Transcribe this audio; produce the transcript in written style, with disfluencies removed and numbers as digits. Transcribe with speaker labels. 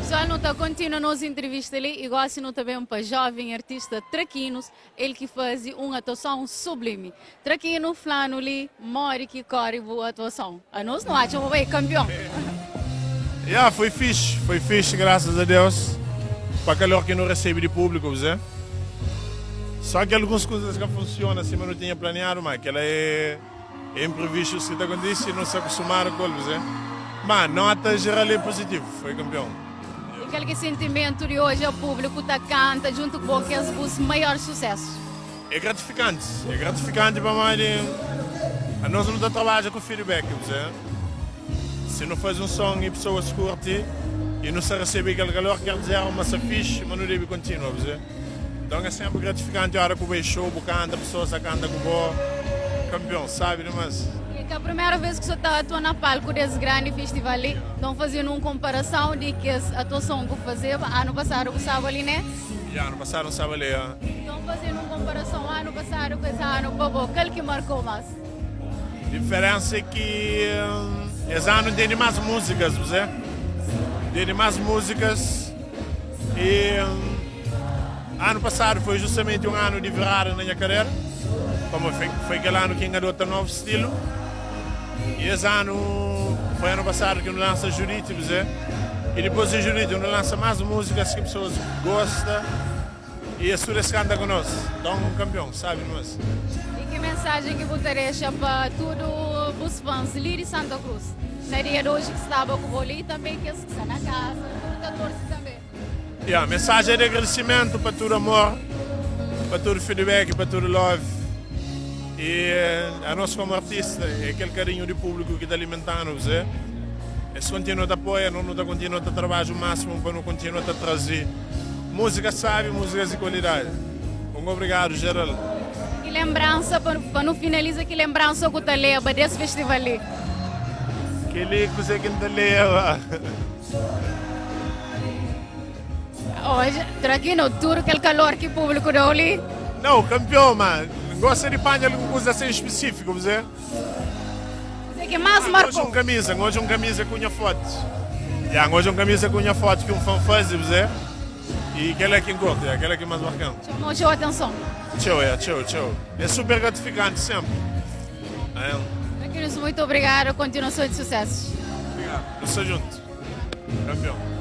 Speaker 1: Pessoal, não está continua nos entrevistas ali, igual se não também para jovem artista Traquinos, ele que faz uma atuação sublime. Traquino, flano ali, mori que corre boa atuação. A nós não achamos bem campeão.
Speaker 2: Foi fixe, graças a Deus. Para aquele que não recebe de público, você. Só que algumas coisas que funcionam assim, mas não tinha planeado, mas aquela é imprevisto que acontece e não se acostumaram com você. Mas nota geral é positivo, foi campeão.
Speaker 1: E aquele sentimento de hoje o público está canta junto com os maiores sucessos.
Speaker 2: É gratificante para nós. A nós não trabalhamos com feedback, você. Se não faz um som e pessoas curtem e não se recebe aquele calor, quer dizer, uma fixe, mas não deve continuar, você. Então é sempre gratificante a hora que o show, canta, a pessoa canta com o campeão, sabe, mas...
Speaker 1: E é a primeira vez que você está atuando na palco desse grande festival ali, estão fazendo uma comparação de que a atuação que eu fazia ano passado com o sábado ali, né?
Speaker 2: Ano passado não estava ali,
Speaker 1: Estão fazendo uma comparação ano passado com esse ano, bobo, qual que marcou mais?
Speaker 2: A diferença é que esse ano tem mais músicas, você? Tem mais músicas e ano passado foi justamente um ano de virada na minha carreira, como foi aquele ano que enganou um novo estilo. E esse ano, foi ano passado que eu lança Jurite, você? E depois de Jurite eu lança mais músicas que as pessoas gostam e a sua canta conosco. Então, campeão, sabe, mas...
Speaker 1: E que mensagem que você deixa para todos os fãs de Santa Cruz? Na dia de hoje que estava com o Boli também, que está na casa, muita torce também.
Speaker 2: Mensagem de agradecimento para todo amor, para todo feedback, para todo love. E a nós como artista, é aquele carinho do público que está alimentando, você. Se continua a apoiar, não está continuando a trabalhar o máximo para não continuar a trazer música, sabe, músicas de qualidade. Muito obrigado, geral.
Speaker 1: Que lembrança, para não finalizar, que lembrança que você leva desse festival ali?
Speaker 2: Que coisa que não leva.
Speaker 1: Hoje, aqui no tour, aquele calor que o público deu ali.
Speaker 2: Não, campeão, mano. Gosta de panha alguma coisa assim específica, você?
Speaker 1: Você que mais marcou?
Speaker 2: Hoje uma camisa com a foto. Hoje uma camisa com a foto que um fã faz, você? E aquela é que gosta, aquela é que mais marcante.
Speaker 1: Chamou a atenção.
Speaker 2: Tchau. É super gratificante sempre.
Speaker 1: Muito obrigado, continuação de sucessos.
Speaker 2: Obrigado. Eu sou junto. Campeão.